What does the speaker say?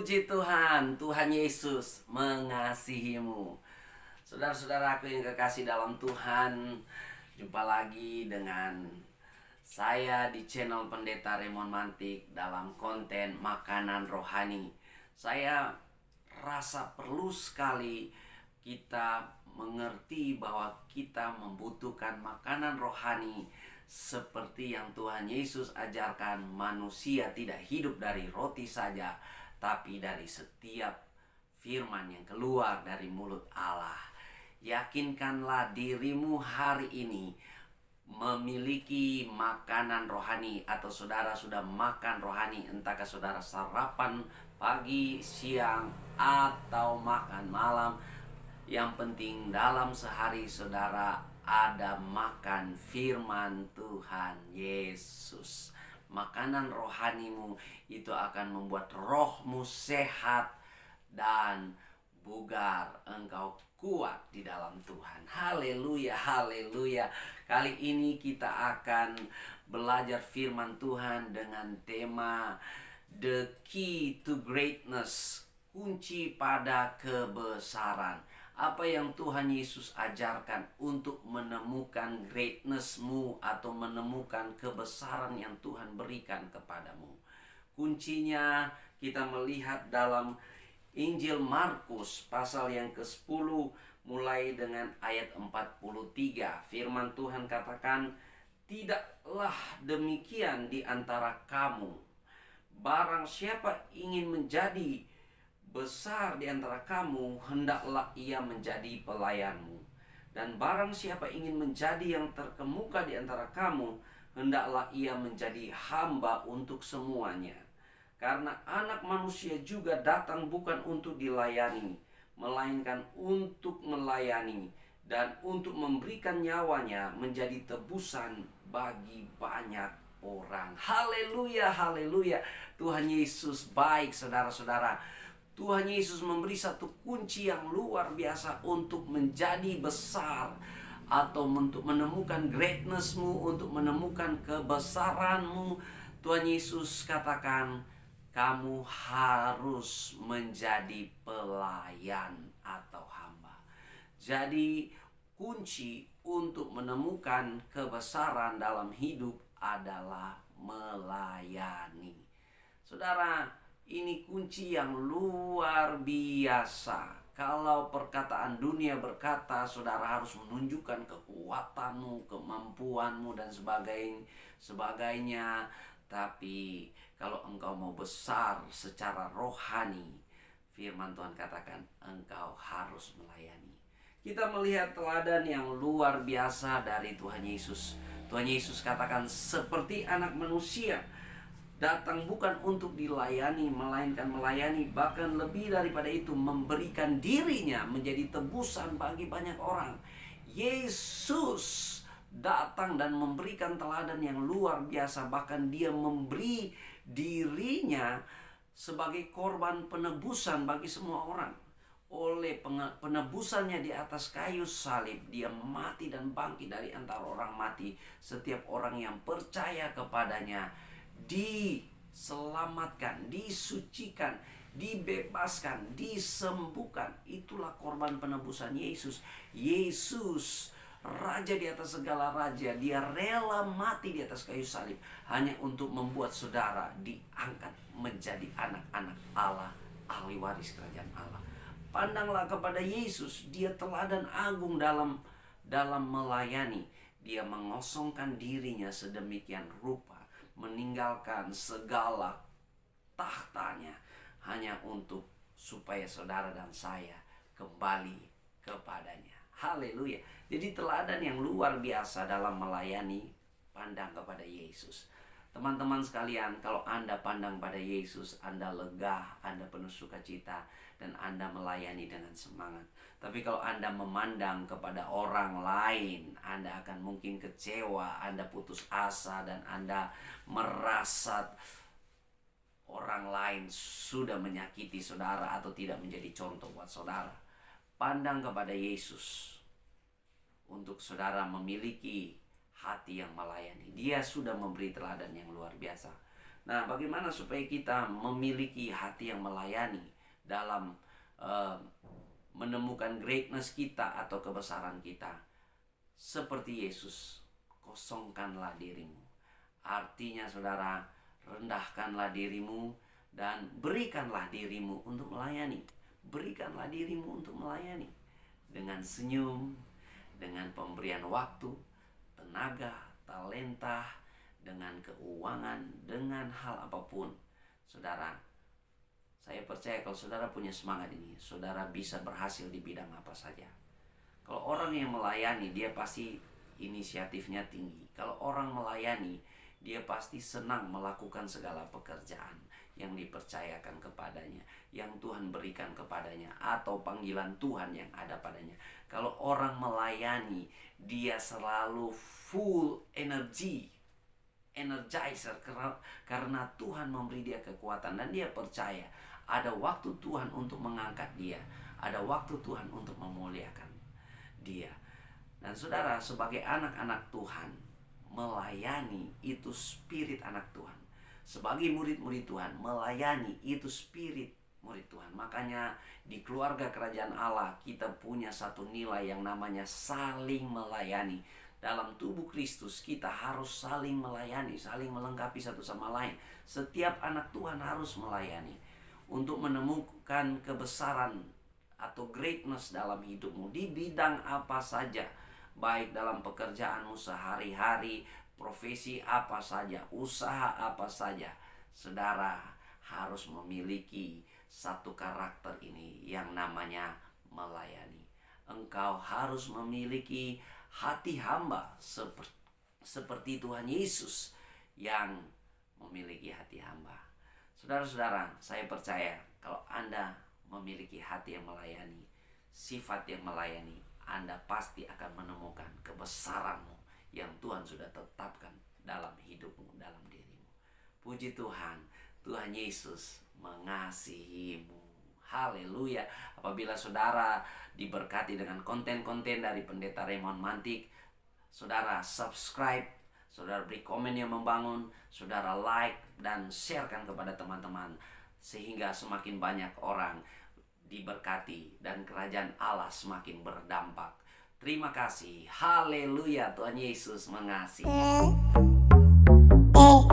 Puji Tuhan, Tuhan Yesus mengasihimu. Saudara-saudaraku yang kekasih dalam Tuhan, jumpa lagi dengan saya di channel Pendeta Raymond Mantik dalam konten makanan rohani. Saya rasa perlu sekali kita mengerti bahwa kita membutuhkan makanan rohani seperti yang Tuhan Yesus ajarkan. Manusia tidak hidup dari roti saja, tapi dari setiap firman yang keluar dari mulut Allah. Yakinkanlah dirimu hari ini memiliki makanan rohani, atau saudara sudah makan rohani, entahkah saudara sarapan pagi, siang, atau makan malam. Yang penting dalam sehari saudara ada makan firman Tuhan Yesus. Makanan rohanimu itu akan membuat rohmu sehat dan bugar. Engkau kuat di dalam Tuhan. Haleluya, haleluya. Kali ini kita akan belajar firman Tuhan dengan tema The Key to Greatness, kunci pada kebesaran. Apa yang Tuhan Yesus ajarkan untuk menemukan greatnessmu atau menemukan kebesaran yang Tuhan berikan kepadamu. Kuncinya kita melihat dalam Injil Markus pasal yang ke-10 mulai dengan ayat 43. Firman Tuhan katakan, "Tidaklah demikian di antara kamu. Barang siapa ingin menjadi besar di antara kamu, hendaklah ia menjadi pelayanmu. Dan barang siapa ingin menjadi yang terkemuka di antara kamu, hendaklah ia menjadi hamba untuk semuanya. Karena anak manusia juga datang bukan untuk dilayani, melainkan untuk melayani, dan untuk memberikan nyawanya menjadi tebusan bagi banyak orang." Haleluya, haleluya. Tuhan Yesus baik, saudara-saudara. Tuhan Yesus memberi satu kunci yang luar biasa untuk menjadi besar, atau untuk menemukan greatnessmu, untuk menemukan kebesaranmu. Tuhan Yesus katakan, kamu harus menjadi pelayan atau hamba. Jadi kunci untuk menemukan kebesaran dalam hidup adalah melayani. Saudara, ini kunci yang luar biasa. Kalau perkataan dunia berkata saudara harus menunjukkan kekuatanmu, kemampuanmu, dan sebagainya. Tapi kalau engkau mau besar secara rohani, firman Tuhan katakan engkau harus melayani. Kita melihat teladan yang luar biasa dari Tuhan Yesus. Tuhan Yesus katakan, seperti anak manusia datang bukan untuk dilayani, melainkan melayani, bahkan lebih daripada itu, memberikan dirinya menjadi tebusan bagi banyak orang. Yesus datang dan memberikan teladan yang luar biasa. Bahkan dia memberi dirinya sebagai korban penebusan bagi semua orang. Oleh penebusannya di atas kayu salib, dia mati dan bangkit dari antara orang mati. Setiap orang yang percaya kepadanya diselamatkan, disucikan, dibebaskan, disembuhkan. Itulah korban penebusan Yesus. Yesus, Raja di atas segala raja, dia rela mati di atas kayu salib hanya untuk membuat saudara diangkat menjadi anak-anak Allah, ahli waris kerajaan Allah. Pandanglah kepada Yesus, dia teladan agung dalam melayani. Dia mengosongkan dirinya sedemikian rupa, meninggalkan segala tahtanya hanya untuk supaya saudara dan saya kembali kepadanya. Haleluya. Jadi teladan yang luar biasa dalam melayani. Pandang kepada Yesus. Teman-teman sekalian, kalau Anda pandang pada Yesus, Anda lega, Anda penuh sukacita, dan Anda melayani dengan semangat. Tapi kalau Anda memandang kepada orang lain, Anda akan mungkin kecewa, Anda putus asa, dan Anda merasa orang lain sudah menyakiti saudara atau tidak menjadi contoh buat saudara. Pandang kepada Yesus untuk saudara memiliki hati yang melayani. Dia sudah memberi teladan yang luar biasa. Nah, bagaimana supaya kita memiliki hati yang melayani dalam menemukan greatness kita atau kebesaran kita? Seperti Yesus, kosongkanlah dirimu. Artinya saudara, rendahkanlah dirimu dan berikanlah dirimu untuk melayani. Berikanlah dirimu untuk melayani dengan senyum, dengan pemberian waktu, tenaga, talenta, dengan keuangan, dengan hal apapun. Saudara, saya percaya kalau saudara punya semangat ini, saudara bisa berhasil di bidang apa saja. Kalau orang yang melayani, dia pasti inisiatifnya tinggi. Kalau orang melayani, dia pasti senang melakukan segala pekerjaan yang dipercayakan kepadanya, yang Tuhan berikan kepadanya, atau panggilan Tuhan yang ada padanya. Kalau orang melayani, dia selalu full energy, energizer, karena Tuhan memberi dia kekuatan dan dia percaya ada waktu Tuhan untuk mengangkat dia, ada waktu Tuhan untuk memuliakan dia. Dan saudara, sebagai anak-anak Tuhan, melayani itu spirit anak Tuhan. Sebagai murid-murid Tuhan, melayani itu spirit murid Tuhan. Makanya di keluarga kerajaan Allah kita punya satu nilai yang namanya saling melayani. Dalam tubuh Kristus kita harus saling melayani, saling melengkapi satu sama lain. Setiap anak Tuhan harus melayani untuk menemukan kebesaran atau greatness dalam hidupmu di bidang apa saja, baik dalam pekerjaanmu sehari-hari, profesi apa saja, usaha apa saja. Saudara harus memiliki satu karakter ini yang namanya melayani. Engkau harus memiliki hati hamba seperti Tuhan Yesus yang memiliki hati hamba. Saudara-saudara, saya percaya kalau Anda memiliki hati yang melayani, sifat yang melayani, Anda pasti akan menemukan kebesaranmu yang Tuhan sudah tetapkan dalam hidupmu, dalam dirimu. Puji Tuhan, Tuhan Yesus mengasihimu. Haleluya. Apabila saudara diberkati dengan konten-konten dari Pendeta Raymond Mantik, saudara subscribe, saudara beri komen yang membangun, saudara like dan sharekan kepada teman-teman, sehingga semakin banyak orang diberkati dan kerajaan Allah semakin berdampak. Terima kasih. Haleluya. Tuhan Yesus mengasihi. Oh,